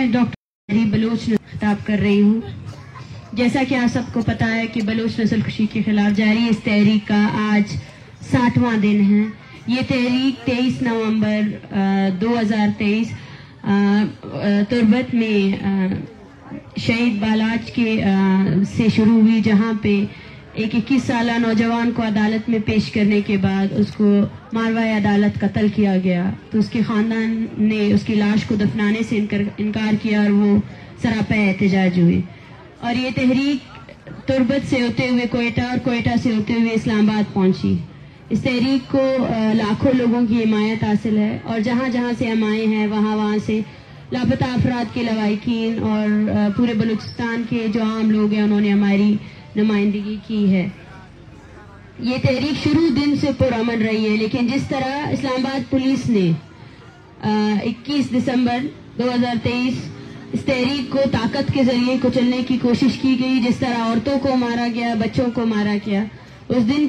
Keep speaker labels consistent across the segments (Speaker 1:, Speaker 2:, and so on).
Speaker 1: Doctor Baloch خطاب کر رہی ہوں۔ جیسا کہ آپ سب کو پتا ہے کہ بلوچ نسل کشی کے خلاف جاری اس تحریک کا آج 60واں دن ہے۔ یہ تحریک 23 نومبر 2023 تربت میں شہید بالاچ کے سے شروع ہوئی، جہاں پہ ایک 21 سالہ نوجوان کو عدالت میں پیش کرنے کے بعد اس کو ماروائے عدالت قتل کیا گیا، تو اس کے خاندان نے اس کی لاش کو دفنانے سے انکار کیا اور وہ سراپا احتجاج ہوئے، اور یہ تحریک تربت سے ہوتے ہوئے کوئٹہ اور کوئٹہ سے ہوتے ہوئے اسلام آباد پہنچی۔ اس تحریک کو لاکھوں لوگوں کی حمایت حاصل ہے، اور جہاں جہاں سے ہم آئے ہیں وہاں سے لاپتہ افراد کے لواحقین اور پورے بلوچستان کے جو عام لوگ ہیں انہوں نے ہماری نمائندگی کی ہے۔ یہ تحریک شروع دن سے پرامن رہی ہے، لیکن جس طرح اسلام آباد پولیس نے 21 دسمبر 2023 اس تحریک کو طاقت کے ذریعے کچلنے کی کوشش کی گئی، جس طرح عورتوں کو مارا گیا، بچوں کو مارا گیا، اس دن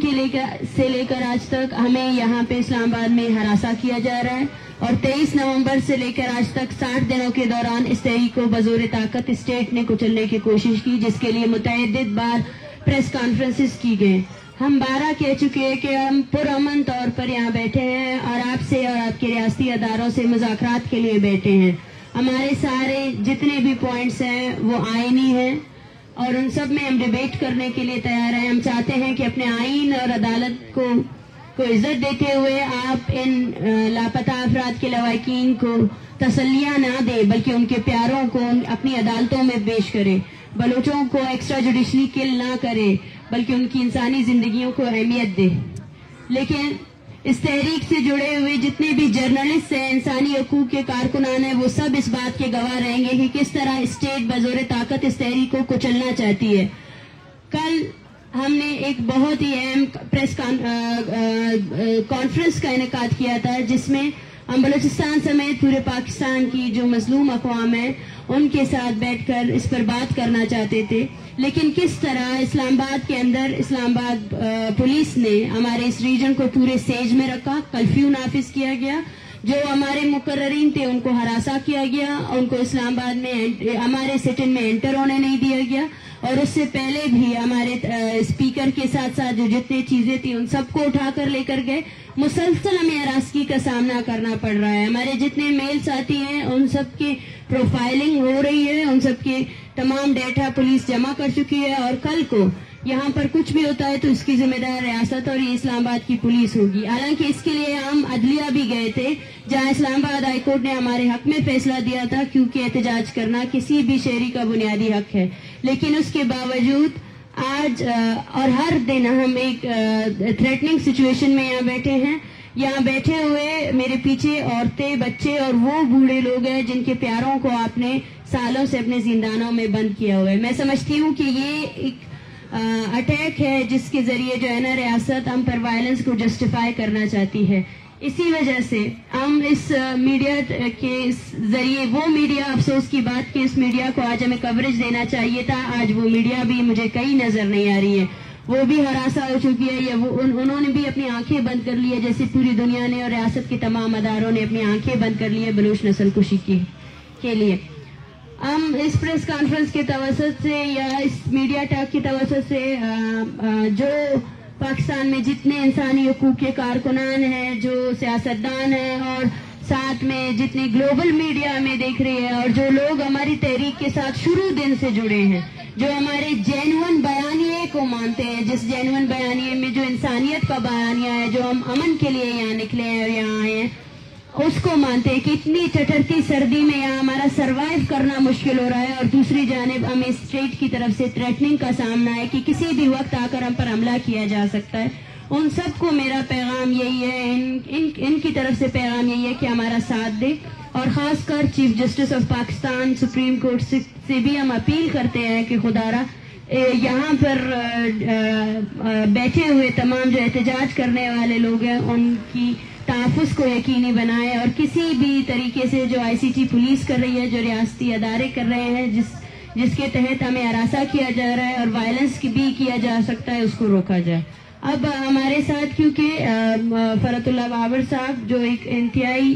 Speaker 1: سے لے کر آج تک ہمیں یہاں پہ اسلام آباد میں ہراساں کیا جا رہا ہے، اور 23 نومبر سے لے کر آج تک 60 دنوں کے دوران اس تحریک کو بزور طاقت اسٹیٹ نے کچلنے کی کوشش کی، جس کے لیے متعدد بار پریس کانفرنسز کی گئے۔ ہم 12 کہہ چکے ہیں کہ ہم پرامن طور پر یہاں بیٹھے ہیں اور آپ سے اور آپ کے ریاستی اداروں سے مذاکرات کے لیے بیٹھے ہیں۔ ہمارے سارے جتنے بھی پوائنٹس ہیں وہ آئینی ہیں، اور ان سب میں ہم ڈیبیٹ کرنے کے لیے تیار ہیں۔ ہم چاہتے ہیں کہ اپنے آئین اور عدالت کو عزت دیتے ہوئے آپ ان لاپتہ افراد کے لواحقین کو تسلیاں نہ دیں، بلکہ ان کے پیاروں کو اپنی عدالتوں میں پیش کریں، بلوچوں کو ایکسٹرا جوڈیشلی کل نہ کرے بلکہ ان کی انسانی زندگیوں کو اہمیت دے۔ لیکن اس تحریک سے جڑے ہوئے جتنے بھی جرنلسٹ ہیں، انسانی حقوق کے کارکنان ہیں، وہ سب اس بات کے گواہ رہیں گے کہ کس طرح اسٹیٹ بزور طاقت اس تحریک کو کچلنا چاہتی ہے۔ کل ہم نے ایک بہت ہی اہم پریس کانفرنس کا انعقاد کیا تھا، جس میں ہم بلوچستان سمیت پورے پاکستان کی جو مظلوم اقوام ہیں ان کے ساتھ بیٹھ کر اس پر بات کرنا چاہتے تھے، لیکن کس طرح اسلام آباد کے اندر اسلام آباد پولیس نے ہمارے اس ریجن کو پورے سیج میں رکھا، کرفیو نافذ کیا گیا، جو ہمارے مقررین تھے ان کو ہراساں کیا گیا، ان کو اسلام آباد میں ہمارے سٹن میں انٹر ہونے نہیں دیا گیا، اور اس سے پہلے بھی ہمارے اسپیکر کے ساتھ ساتھ جو جتنے چیزیں تھیں ان سب کو اٹھا کر لے کر گئے۔ مسلسل ہمیں ہراسگی کا سامنا کرنا پڑ رہا ہے۔ ہمارے جتنے میل ساتھی ہیں ان سب کی پروفائلنگ ہو رہی ہے، ان سب کے تمام ڈیٹا پولیس جمع کر چکی ہے، اور کل کو یہاں پر کچھ بھی ہوتا ہے تو اس کی ذمہ دار ریاست اور یہ اسلام آباد کی پولیس ہوگی۔ حالانکہ اس کے لیے ہم عدلیہ بھی گئے تھے، جہاں اسلام آباد ہائی کورٹ نے ہمارے حق میں فیصلہ دیا تھا، کیونکہ احتجاج کرنا کسی بھی شہری کا بنیادی حق ہے، لیکن اس کے باوجود آج اور ہر دن ہم ایک تھریٹننگ سچویشن میں یہاں بیٹھے ہیں۔ یہاں بیٹھے ہوئے میرے پیچھے عورتیں، بچے اور وہ بوڑھے لوگ ہیں جن کے پیاروں کو آپ نے سالوں سے اپنے زندانوں میں بند کیا ہوا ہے۔ میں سمجھتی ہوں کہ یہ ایک اٹیک ہے جس کے ذریعے جو ہے نا ریاست ہم پر وائلنس کو جسٹیفائی کرنا چاہتی ہے۔ اسی وجہ سے ہم اس میڈیا کے ذریعے، وہ میڈیا، افسوس کی بات کہ اس میڈیا کو آج ہمیں کوریج دینا چاہیے تھا، آج وہ میڈیا بھی مجھے کہیں نظر نہیں آ رہی ہے، وہ بھی ہراساں ہو چکی ہے، یا انہوں نے بھی اپنی آنکھیں بند کر لی ہے، جیسے پوری دنیا نے اور ریاست کے تمام اداروں نے اپنی آنکھیں بند کر لی ہے بلوچ نسل کشی کے لیے۔ ہم اس پریس کانفرنس کے توسط سے یا اس میڈیا ٹاک کی توسط سے جو پاکستان میں جتنے انسانی حقوق کے کارکنان ہیں، جو سیاستدان ہیں، اور ساتھ میں جتنی گلوبل میڈیا ہمیں دیکھ رہی ہے، اور جو لوگ ہماری تحریک کے ساتھ شروع دن سے جڑے ہیں، جو ہمارے جینون بیانیے کو مانتے ہیں، جس جینون بیانیے میں جو انسانیت کا بیانیہ ہے، جو ہم امن کے لیے یہاں نکلے ہیں اور یہاں آئے ہیں، اس کو مانتے ہیں کہ اتنی ٹٹرتی سردی میں یہاں ہمارا سروائیو کرنا مشکل ہو رہا ہے، اور دوسری جانب ہمیں اسٹیٹ کی طرف سے تھریٹننگ کا سامنا ہے کہ کسی بھی وقت آ کر ہم پر حملہ کیا جا سکتا ہے۔ ان سب کو میرا پیغام یہی ہے، ان کی طرف سے پیغام یہی ہے کہ ہمارا ساتھ دے، اور خاص کر chief justice of Pakistan supreme court سے بھی ہم اپیل کرتے ہیں کہ خدا را یہاں پر بیٹھے ہوئے تمام جو احتجاج کرنے والے لوگ ہیں ان کی تحفظ کو یقینی بنائے، اور کسی بھی طریقے سے جو آئی سی ٹی پولیس کر رہی ہے، جو ریاستی ادارے کر رہے ہیں، جس کے تحت ہمیں ہراساں کیا جا رہا ہے اور وائلنس بھی کیا جا سکتا ہے، اس کو روکا جائے۔ اب ہمارے ساتھ کیونکہ فرت اللہ بابر صاحب جو ایک انتہائی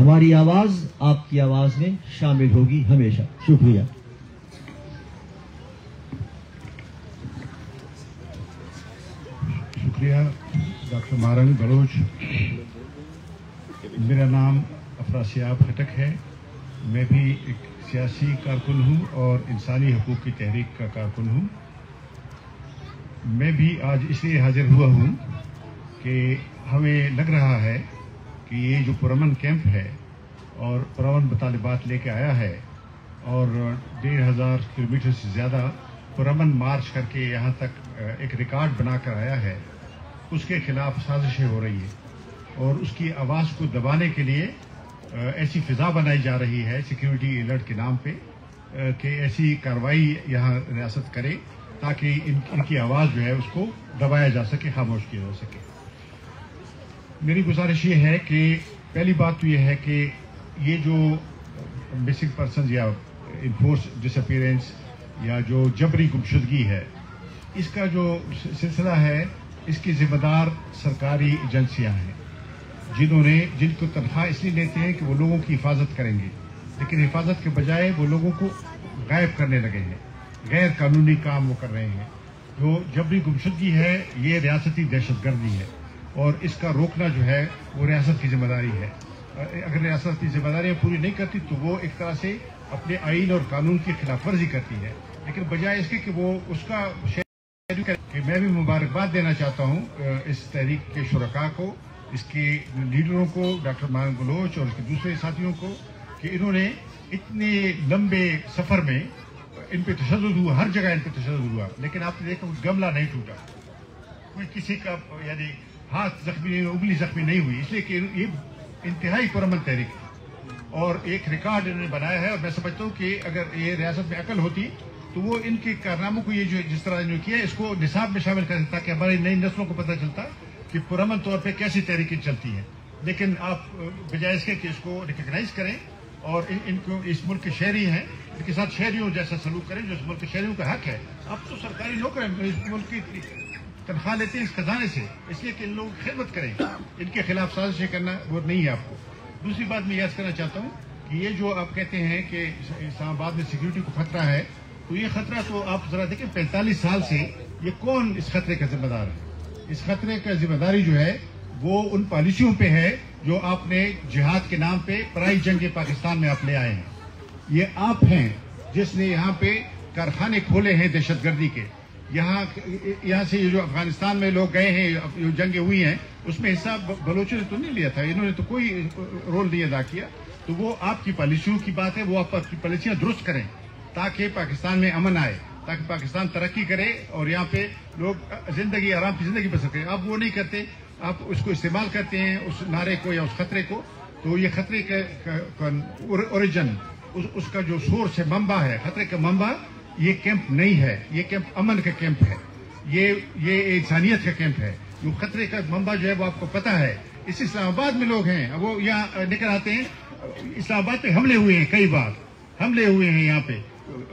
Speaker 2: ہماری آواز آپ کی آواز میں شامل ہوگی ہمیشہ. شکریہ.
Speaker 3: شکریہ ڈاکٹر مہارانی بلوچ. میرا نام افراسیاب خٹک ہے. میں بھی ایک سیاسی کارکن ہوں اور انسانی حقوق کی تحریک کا کارکن ہوں. میں بھی آج اس لیے حاضر ہوا ہوں کہ ہمیں لگ رہا ہے کہ یہ جو پرامن کیمپ ہے اور پرامن مطالبات لے کے آیا ہے اور 1500 کلومیٹر سے زیادہ پرامن مارچ کر کے یہاں تک ایک ریکارڈ بنا کر آیا ہے، اس کے خلاف سازشیں ہو رہی ہے اور اس کی آواز کو دبانے کے لیے ایسی فضا بنائی جا رہی ہے سیکیورٹی الرٹ کے نام پہ کہ ایسی کارروائی یہاں ریاست کرے تاکہ ان کی آواز جو ہے اس کو دبایا جا سکے، خاموش کیا جا سکے. میری گزارش یہ ہے کہ پہلی بات تو یہ ہے کہ یہ جو مسنگ پرسنز یا انفورس ڈس اپیرنس یا جو جبری گمشدگی ہے، اس کا جو سلسلہ ہے اس کی ذمہ دار سرکاری ایجنسیاں ہیں جن کو تنخواہ اس لیے لیتے ہیں کہ وہ لوگوں کی حفاظت کریں گے، لیکن حفاظت کے بجائے وہ لوگوں کو غائب کرنے لگے ہیں، غیر قانونی کام وہ کر رہے ہیں. جو جبری گمشدگی ہے یہ ریاستی دہشت گردی ہے اور اس کا روکنا جو ہے وہ ریاست کی ذمہ داری ہے. اگر ریاست کی ذمہ داریاں پوری نہیں کرتی تو وہ ایک طرح سے اپنے آئین اور قانون کی خلاف ورزی کرتی ہے، لیکن بجائے اس کے کہ وہ اس کا کہ میں بھی مبارکباد دینا چاہتا ہوں اس تحریک کے شرکاء کو، اس کے لیڈروں کو، ڈاکٹر مہارانی بلوچ اور اس کے دوسرے ساتھیوں کو، کہ انہوں نے اتنے لمبے سفر میں ان پہ تشدد ہوا، ہر جگہ ان پہ تشدد ہوا، لیکن آپ نے دیکھا کوئی گملہ نہیں ٹوٹا، کوئی کسی کا یعنی ہاتھ زخمی نہیں، انگلی زخمی نہیں ہوئی، اس لیے کہ یہ انتہائی پرامن تحریک ہے اور ایک ریکارڈ انہوں نے بنایا ہے. اور میں سمجھتا ہوں کہ اگر یہ ریاست میں عقل ہوتی تو وہ ان کے کارناموں کو یہ جو جس طرح انہوں نے کیا اس کو نصاب میں شامل کریں تاکہ ہماری نئی نسلوں کو پتہ چلتا کہ پرامن طور پہ کیسی تحریکیں چلتی ہیں. لیکن آپ بجائے اس کے کہ اس کو ریکگنائز کریں اور ان کو اس ملک کے شہری ہیں ان کے ساتھ شہریوں جیسا سلوک کریں جو اس ملک کے شہریوں کا حق ہے. آپ تو سرکاری نوکر ہیں، اس ملک کی تنخواہ لیتے ہیں اس خزانے سے، اس لیے کہ ان لوگوں کی خدمت کریں، ان کے خلاف سازشیں کرنا وہ نہیں ہے آپ کو. دوسری بات میں یاد کرنا چاہتا ہوں کہ یہ جو آپ کہتے ہیں کہ اسلام آباد میں سیکیورٹی کو خطرہ ہے، تو یہ خطرہ تو آپ ذرا دیکھیں 45 سال سے یہ کون اس خطرے کا ذمہ دار ہے؟ اس خطرے کا ذمہ داری جو ہے وہ ان پالیسیوں پہ ہے جو آپ نے جہاد کے نام پہ پرائی جنگ پاکستان میں آپ لے آئے ہیں. یہ آپ ہیں جس نے یہاں پہ کارخانے کھولے ہیں دہشت گردی کے. یہاں سے جو افغانستان میں لوگ گئے ہیں، جو جنگیں ہوئی ہیں اس میں حصہ بلوچوں نے تو نہیں لیا تھا، انہوں نے تو کوئی رول نہیں ادا کیا. تو وہ آپ کی پالیسیوں کی بات ہے، وہ آپ کی پالیسیاں درست کریں تاکہ پاکستان میں امن آئے، تاکہ پاکستان ترقی کرے اور یہاں پہ لوگ زندگی آرام کی زندگی بسر کریں. آپ وہ نہیں کرتے، آپ اس کو استعمال کرتے ہیں اس نعرے کو یا اس خطرے کو. تو یہ خطرے کا اوریجن، اس کا جو سورس ہے، منبع ہے، خطرے کا منبع یہ کیمپ نہیں ہے، یہ کیمپ امن کا کیمپ ہے، یہ انسانیت کا کیمپ ہے. جو خطرے کا منبع جو ہے وہ آپ کو پتا ہے. اس اسلام آباد میں لوگ ہیں وہ یہاں نکل آتے ہیں، اسلام آباد پہ حملے ہوئے ہیں، کئی بار حملے ہوئے ہیں یہاں پہ،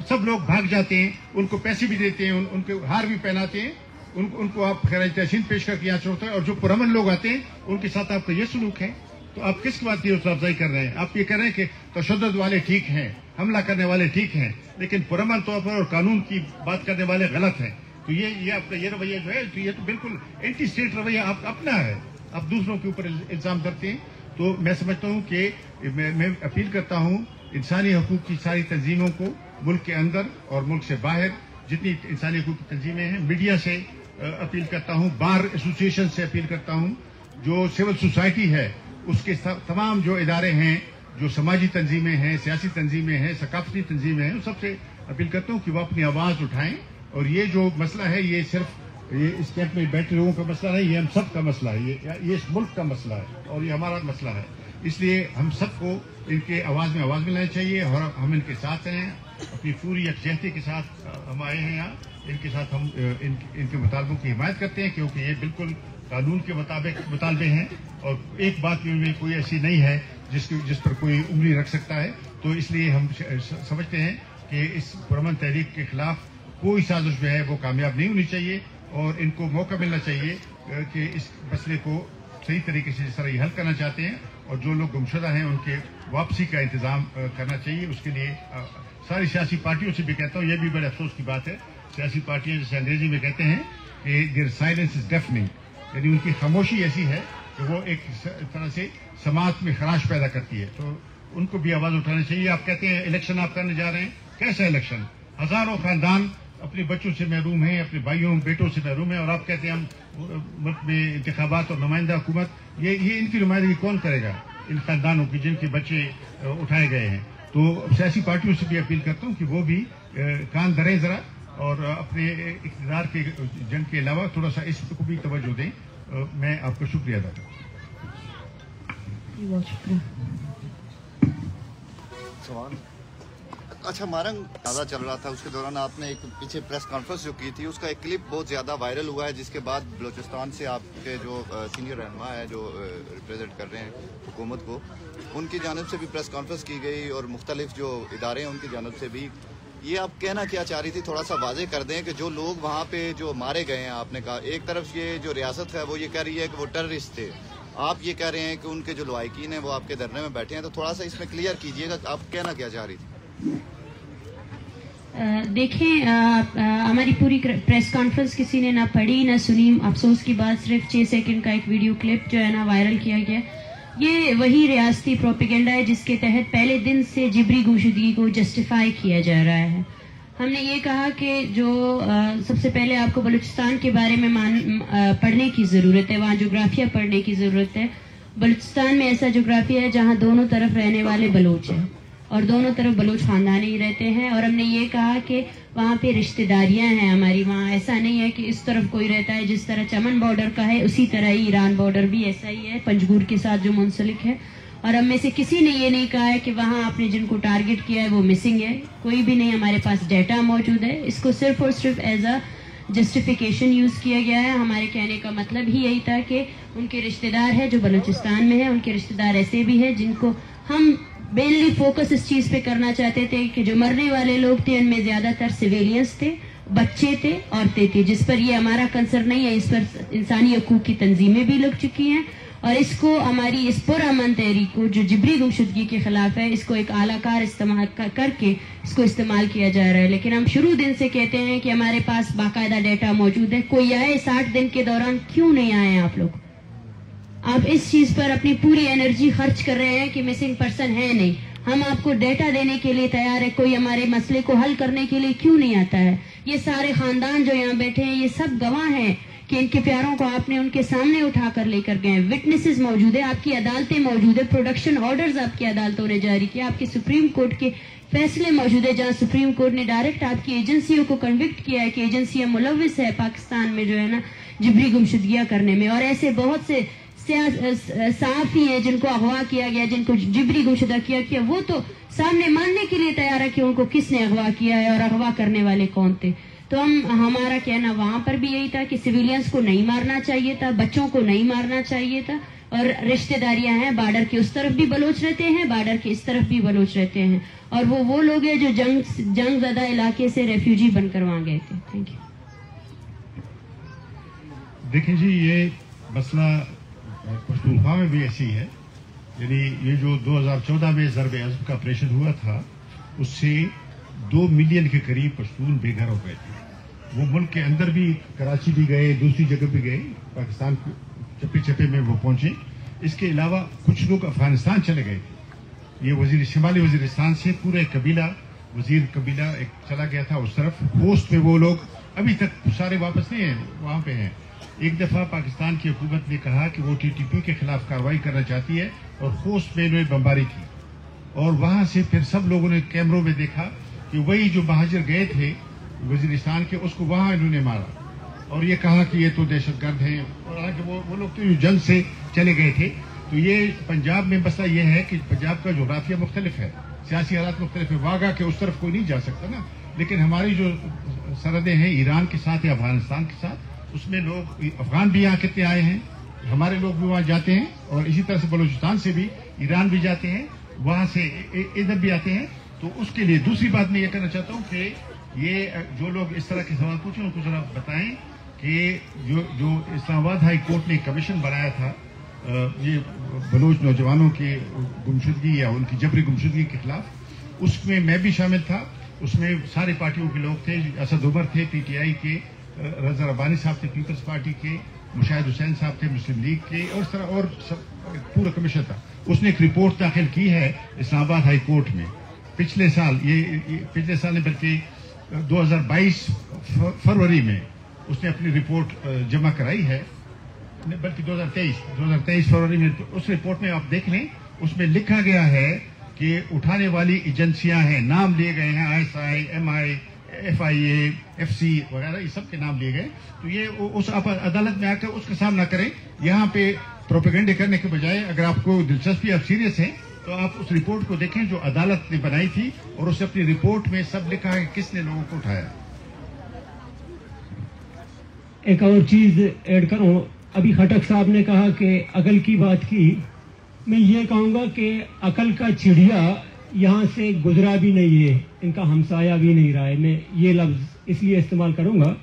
Speaker 3: سب لوگ بھاگ جاتے ہیں، ان کو پیسے بھی دیتے ہیں، ان کے ہار بھی پہناتے ہیں، ان کو آپ خراج تحسین پیش کر کے یہاں چھوڑتے ہیں. اور جو پرامن لوگ آتے ہیں ان کے ساتھ آپ کا یہ سلوک ہے. تو آپ کس بات کی حوصلہ افزائی کر رہے ہیں؟ آپ یہ کہہ رہے ہیں کہ تشدد والے ٹھیک ہیں، حملہ کرنے والے ٹھیک ہیں، لیکن پرامن طور پر اور قانون کی بات کرنے والے غلط ہیں. تو یہ آپ کا یہ رویہ جو ہے تو یہ تو بالکل اینٹی اسٹیٹ رویہ آپ کا اپنا ہے، آپ دوسروں کے اوپر الزام کرتے ہیں. تو میں سمجھتا ہوں کہ میں اپیل کرتا ہوں انسانی حقوق کی ساری تنظیموں کو، ملک کے اندر اور ملک سے باہر جتنی انسانی حقوق کی تنظیمیں ہیں، میڈیا سے اپیل کرتا ہوں، بار ایسوسیشن سے اپیل کرتا ہوں، جو سول سوسائٹی ہے اس کے تمام جو ادارے ہیں، جو سماجی تنظیمیں ہیں، سیاسی تنظیمیں ہیں، ثقافتی تنظیمیں ہیں، ان سب سے اپیل کرتا ہوں کہ وہ اپنی آواز اٹھائیں. اور یہ جو مسئلہ ہے یہ صرف یہ اس کیمپ میں بیٹھے لوگوں کا مسئلہ نہیں، یہ ہم سب کا مسئلہ ہے، یہ اس ملک کا مسئلہ ہے اور یہ ہمارا مسئلہ ہے. اس لیے ہم سب کو ان کے آواز میں آواز ملانا چاہیے اور ہم ان کے ساتھ ہیں، اپنی پوری یکجہتی کے ساتھ ہم آئے ہیں یہاں. ان کے ساتھ ہم ان کے مطالبوں کی حمایت کرتے ہیں کیونکہ یہ بالکل قانون کے مطابق مطالبے ہیں اور ایک بات میں کوئی ایسی نہیں ہے جس پر کوئی انگلی رکھ سکتا ہے. تو اس لیے ہم سمجھتے ہیں کہ اس پرامن تحریک کے خلاف کوئی سازش جو ہے وہ کامیاب نہیں ہونی چاہیے اور ان کو موقع ملنا چاہیے کہ اس مسئلے کو صحیح طریقے سے جس طرح یہ حل کرنا چاہتے ہیں اور جو لوگ گمشدہ ہیں ان کے واپسی کا انتظام کرنا چاہیے. اس کے لیے ساری سیاسی پارٹیوں سے بھی کہتا ہوں, یہ بھی بڑے افسوس کی بات ہے, سیاسی پارٹیاں جیسے انگریزی میں کہتے ہیں کہ دیئر سائلنس از ڈیفننگ, یعنی ان کی خاموشی ایسی ہے کہ وہ ایک طرح سے سماعت میں خراش پیدا کرتی ہے. تو ان کو بھی آواز اٹھانی چاہیے. آپ کہتے ہیں الیکشن آپ کرنے جا رہے ہیں, کیسا الیکشن؟ ہزاروں خاندان اپنے بچوں سے محروم ہیں, اپنے بھائیوں بیٹوں سے محروم ہیں, اور آپ کہتے ہیں ہم ملک میں انتخابات اور نمائندہ حکومت, یہ ان کی نمائندگی کون کرے گا ان خاندانوں کی جن کے بچے اٹھائے گئے ہیں؟ تو سیاسی پارٹیوں سے بھی اپیل کرتا ہوں کہ وہ بھی کان دھریں ذرا اور اپنے اقتدار کے جنگ کے علاوہ تھوڑا سا اس کو بھی توجہ دیں. میں آپ کا شکریہ ادا کرتا ہوں.
Speaker 4: سوال. اچھا مارنگ تازہ چل رہا تھا, اس کے دوران آپ نے ایک پیچھے پریس کانفرنس جو کی تھی, اس کا ایک کلپ بہت زیادہ وائرل ہوا ہے, جس کے بعد بلوچستان سے آپ کے جو سینئر رہنما ہے جو ریپرزینٹ کر رہے ہیں حکومت کو, ان کی جانب سے بھی پریس کانفرنس کی گئی اور مختلف جو ادارے ہیں ان کی جانب سے بھی. یہ آپ کہنا کیا چاہ رہی تھی, تھوڑا سا واضح کر دیں کہ جو لوگ وہاں پہ جو مارے گئے ہیں, آپ نے کہا ایک طرف یہ جو ریاست ہے وہ یہ کہہ رہی ہے کہ وہ ٹیررسٹ تھے, آپ یہ کہہ رہے ہیں کہ ان کے جو لواحقین ہیں وہ آپ کے دھرنے میں بیٹھے ہیں, تو تھوڑا سا اس میں کلیئر کیجئے گا آپ کہنا کیا چاہ رہی تھی.
Speaker 1: دیکھیں, ہماری پوری پریس کانفرنس کسی نے نہ پڑھی نہ سنی. افسوس کی بات, صرف 6 سیکنڈ کا ایک ویڈیو کلپ جو ہے نا وائرل کیا گیا. یہ وہی ریاستی پروپیگنڈا ہے جس کے تحت پہلے دن سے جبری گمشدگی کو جسٹیفائی کیا جا رہا ہے. ہم نے یہ کہا کہ جو سب سے پہلے آپ کو بلوچستان کے بارے میں پڑھنے کی ضرورت ہے, وہاں جغرافیہ پڑھنے کی ضرورت ہے. بلوچستان میں ایسا جغرافیہ ہے جہاں دونوں طرف رہنے والے بلوچ ہیں اور دونوں طرف بلوچ خاندان ہی رہتے ہیں. اور ہم نے یہ کہا کہ وہاں پہ رشتہ داریاں ہیں ہماری, وہاں ایسا نہیں ہے کہ اس طرف کوئی رہتا ہے جس طرح چمن بارڈر کا ہے اسی طرح ہی ایران بارڈر بھی ایسا ہی ہے پنجگور کے ساتھ جو منسلک ہے. اور ہم میں سے کسی نے یہ نہیں کہا ہے کہ وہاں آپ نے جن کو ٹارگٹ کیا ہے وہ مسنگ ہے, کوئی بھی نہیں. ہمارے پاس ڈیٹا موجود ہے, اس کو صرف اور صرف ایز اے جسٹیفیکیشن یوز کیا گیا ہے. ہمارے کہنے کا مطلب ہی یہی تھا کہ ان کے رشتہ دار ہیں جو بلوچستان میں ہیں, ان کے رشتہ دار ایسے بھی ہیں جن کو ہم مینلی فوکس اس چیز پہ کرنا چاہتے تھے کہ جو مرنے والے لوگ تھے ان میں زیادہ تر سویلینس تھے, بچے تھے, عورتیں تھیں, جس پر یہ ہمارا کنسرن نہیں ہے. اس پر انسانی حقوق کی تنظیمیں بھی لگ چکی ہیں اور اس کو ہماری اس پرامن تحریک کو جو جبری گمشدگی کے خلاف ہے اس کو ایک اعلیٰ کار استعمال کر کے اس کو استعمال کیا جا رہا ہے. لیکن ہم شروع دن سے کہتے ہیں کہ ہمارے پاس باقاعدہ ڈیٹا موجود ہے. کوئی آئے 60 دن کے دوران کیوں نہیں آئے ہیں آپ لوگ؟ آپ اس چیز پر اپنی پوری انرجی خرچ کر رہے ہیں کہ مسنگ پرسن ہے نہیں. ہم آپ کو ڈیٹا دینے کے لیے تیار ہے, کوئی ہمارے مسئلے کو حل کرنے کے لیے کیوں نہیں آتا ہے؟ یہ سارے خاندان جو یہاں بیٹھے ہیں یہ سب گواہ ہیں کہ ان کے پیاروں کو آپ نے ان کے سامنے اٹھا کر لے کر گئے ہیں. وٹنسز موجود ہے, آپ کی عدالتیں موجود ہے, پروڈکشن آرڈرز آپ کی عدالتوں نے جاری کیا, آپ کے سپریم کورٹ کے فیصلے موجود ہے جہاں سپریم کورٹ نے ڈائریکٹ آپ کی ایجنسیوں کو کنوکٹ کیا ہے کہ ایجنسیاں ملوث ہے پاکستان میں جو ہے نا جبری گمشدگیاں کرنے میں. اور ایسے بہت سے صحافی ہیں جن کو اغوا کیا گیا, جن کو جبری گمشدہ کیا, وہ تو سامنے ماننے کے لیے تیار ہے کہ ان کو کس نے اغوا کیا ہے اور اغوا کرنے والے کون تھے. تو ہمارا کہنا وہاں پر بھی یہی تھا کہ سویلینز کو نہیں مارنا چاہیے تھا, بچوں کو نہیں مارنا چاہیے تھا. اور رشتہ داریاں ہیں, بارڈر کے اس طرف بھی بلوچ رہتے ہیں, بارڈر کے اس طرف بھی بلوچ رہتے ہیں, اور وہ لوگ ہیں جو جنگ زدہ علاقے سے ریفیوجی بن کر وہاں گئے تھے. Thank you.
Speaker 3: دیکھیں جی, یہ مسئلہ پختونخوا میں بھی ایسی ہے. یعنی یہ جو 2014 میں ضرب عضب کا آپریشن ہوا تھا اس سے 2 ملین کے قریب پشتون بے گھر ہو گئے تھے. وہ ملک کے اندر بھی, کراچی بھی گئے, دوسری جگہ بھی گئے, پاکستان چپے چپے میں وہ پہنچے. اس کے علاوہ کچھ لوگ افغانستان چلے گئے تھے. یہ شمالی وزیرستان سے پورا قبیلہ, وزیر قبیلہ ایک چلا گیا تھا اس طرف. ہوسٹ میں وہ لوگ ابھی تک سارے واپس نہیں ہیں, وہاں پہ ہیں. ایک دفعہ پاکستان کی حکومت نے کہا کہ وہ TTP کے خلاف کارروائی کرنا چاہتی ہے اور ہوسٹ میں انہوں نے بمباری کی, اور وہاں سے پھر سب لوگوں نے کیمروں میں دیکھا کہ وہی جو مہاجر گئے تھے وزیرستان کے اس کو وہاں انہوں نے مارا, اور یہ کہا کہ یہ تو دہشت گرد ہیں. اور حالانکہ وہ لوگ تو جنگ سے چلے گئے تھے. تو یہ پنجاب میں مسئلہ یہ ہے کہ پنجاب کا جغرافیہ مختلف ہے, سیاسی حالات مختلف ہے. واگا کے اس طرف کوئی نہیں جا سکتا نا, لیکن ہماری جو سرحدیں ہیں ایران کے ساتھ یا افغانستان کے ساتھ, اس میں لوگ افغان بھی یہاں کتنے آئے ہیں, ہمارے لوگ بھی وہاں جاتے ہیں, اور اسی طرح سے بلوچستان سے بھی ایران بھی جاتے ہیں, وہاں سے ادھر بھی آتے ہیں. تو اس کے لیے دوسری بات میں یہ کہنا چاہتا ہوں کہ یہ جو لوگ اس طرح کے سوال پوچھیں ان کو ذرا بتائیں کہ جو اسلام آباد ہائی کورٹ نے کمیشن بنایا تھا یہ بلوچ نوجوانوں کی گمشدگی یا ان کی جبری گمشدگی کے خلاف، اس میں میں بھی شامل تھا. اس میں سارے پارٹیوں کے لوگ تھے. اسد عمر تھے پی ٹی آئی کے، رضا ربانی صاحب تھے پیپلز پارٹی کے، مشاہد حسین صاحب تھے مسلم لیگ کے، اور اس طرح اور پورا کمیشن تھا. اس نے ایک رپورٹ داخل کی ہے اسلام آباد ہائی کورٹ میں پچھلے سال، پچھلے سال نے بلکہ 2022 فروری میں اس نے اپنی رپورٹ جمع کرائی ہے، بلکہ 2023 فروری میں. اس رپورٹ میں آپ دیکھ لیں، اس میں لکھا گیا ہے کہ اٹھانے والی ایجنسیاں ہیں، نام لیے گئے ہیں، I S I, M I, F I A, F C وغیرہ، یہ سب کے نام لیے گئے. تو یہ اس آپ عدالت میں آ کر اس کا سامنا کریں. یہاں پہ پروپیگنڈے کرنے کے بجائے اگر آپ کو دلچسپی، آپ سیریس ہیں، تو آپ اس رپورٹ کو دیکھیں جو عدالت نے بنائی تھی، اور اسے اپنی رپورٹ میں سب لکھا ہے کہ کس نے لوگوں کو اٹھایا.
Speaker 5: ایک اور چیز ایڈ کروں، ابھی خٹک صاحب نے کہا کہ عقل کی بات کی. میں یہ کہوں گا کہ عقل کا چڑیا یہاں سے گزرا بھی نہیں ہے، ان کا ہمسایہ بھی نہیں رہا ہے. میں یہ لفظ اس لیے استعمال کروں گا،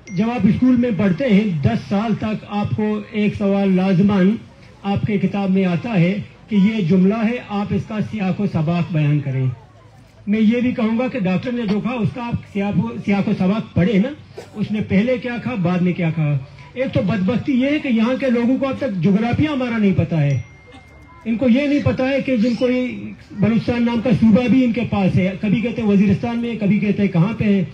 Speaker 5: جب آپ اسکول میں پڑھتے ہیں 10 سال تک آپ کو ایک سوال لازماً آپ کے کتاب میں آتا ہے کہ یہ جملہ ہے، آپ اس کا سیاق و سباق بیان کریں. میں یہ بھی کہوں گا کہ ڈاکٹر نے جو کہا اس کا آپ سیاق و سباق پڑھیں نا، اس نے پہلے کیا کہا بعد میں کیا کہا. ایک تو بدبختی یہ ہے کہ یہاں کے لوگوں کو اب تک جغرافیہ ہمارا نہیں پتا ہے. ان کو یہ نہیں پتا ہے کہ جن کو یہ بلوچستان نام کا صوبہ بھی ان کے پاس ہے، کبھی کہتے ہیں وزیرستان میں، کبھی کہتے ہیں کہاں پہ ہے.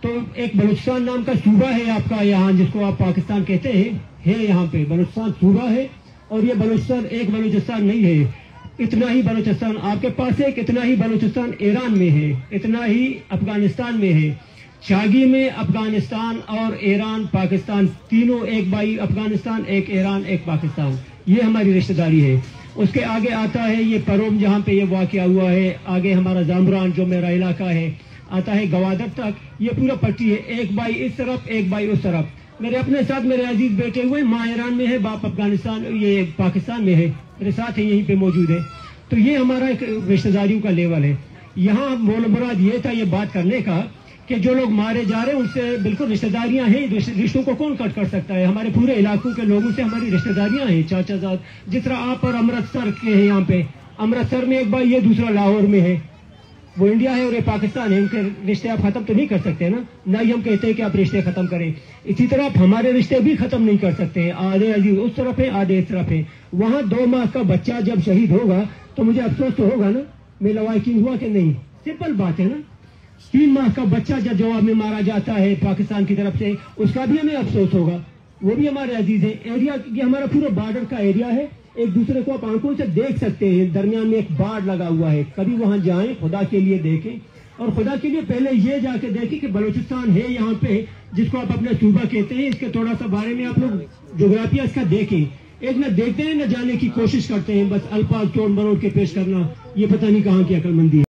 Speaker 5: تو ایک بلوچستان نام کا صوبہ ہے آپ کا یہاں، جس کو آپ پاکستان کہتے ہیں، ہے یہاں پہ بلوچستان صوبہ ہے. اور یہ بلوچستان ایک بلوچستان نہیں ہے، اتنا ہی بلوچستان آپ کے پاس ہے، اتنا ہی بلوچستان ایران میں ہے، اتنا ہی افغانستان میں ہے. چاگی میں افغانستان اور ایران، پاکستان تینوں، ایک بھائی افغانستان، ایک ایران، ایک پاکستان، یہ ہماری رشتہ داری ہے. اس کے آگے آتا ہے یہ پروم جہاں پہ یہ واقعہ ہوا ہے، آگے ہمارا زامران جو میرا علاقہ ہے، آتا ہے گوادر تک. یہ پورا پٹی ہے، ایک بھائی اس طرف ایک بھائی اس طرف. میرے اپنے ساتھ میرے عزیز بیٹے ہوئے، ماں ایران میں ہے، باپ افغانستان، یہ پاکستان میں ہے، میرے ساتھ یہیں پہ موجود ہے. تو یہ ہمارا ایک رشتہ داریوں کا لیول ہے. یہاں مول مراد یہ تھا یہ بات کرنے کا کہ جو لوگ مارے جا رہے ہیں ان سے بالکل رشتہ داریاں ہیں. رشتوں کو کون کٹ کر سکتا ہے؟ ہمارے پورے علاقوں کے لوگوں سے ہماری رشتہ داریاں ہیں، چاچا زاد. جس طرح آپ اور امرتسر کے ہیں، یہاں پہ امرتسر میں ایک بھائی، یہ دوسرا لاہور میں ہے، وہ انڈیا ہے اور یہ پاکستان ہے. ان کے رشتے آپ ختم تو نہیں کر سکتے نا، نہ ہی ہم کہتے ہیں کہ آپ رشتے ختم کریں. اسی طرح آپ ہمارے رشتے بھی ختم نہیں کر سکتے ہیں. آدھے عزیز اس طرف ہیں، آدھے اس طرف ہیں. وہاں 2 ماہ کا بچہ جب شہید ہوگا تو مجھے افسوس تو ہوگا نا، میں لوائقین ہوا کہ نہیں. سمپل بات ہے نا. 3 ماہ کا بچہ جب جواب میں مارا جاتا ہے پاکستان کی طرف سے، اس کا بھی ہمیں افسوس ہوگا. وہ بھی ہمارے عزیز ہیں. ایریا یہ ہمارا پورا بارڈر کا ایریا ہے. ایک دوسرے کو آپ آنکھوں سے دیکھ سکتے ہیں، درمیان میں ایک باڑ لگا ہوا ہے. کبھی وہاں جائیں، خدا کے لیے دیکھیں، اور خدا کے لیے پہلے یہ جا کے دیکھیں کہ بلوچستان ہے یہاں پہ، جس کو آپ اپنا صوبہ کہتے ہیں. اس کے تھوڑا سا بارے میں آپ لوگ جغرافیہ اس کا دیکھیں. ایک نہ دیکھتے ہیں نہ جانے کی کوشش کرتے ہیں، بس الفاظ توڑ مروڑ کے پیش کرنا، یہ پتہ نہیں کہاں کی عقل مندی ہے.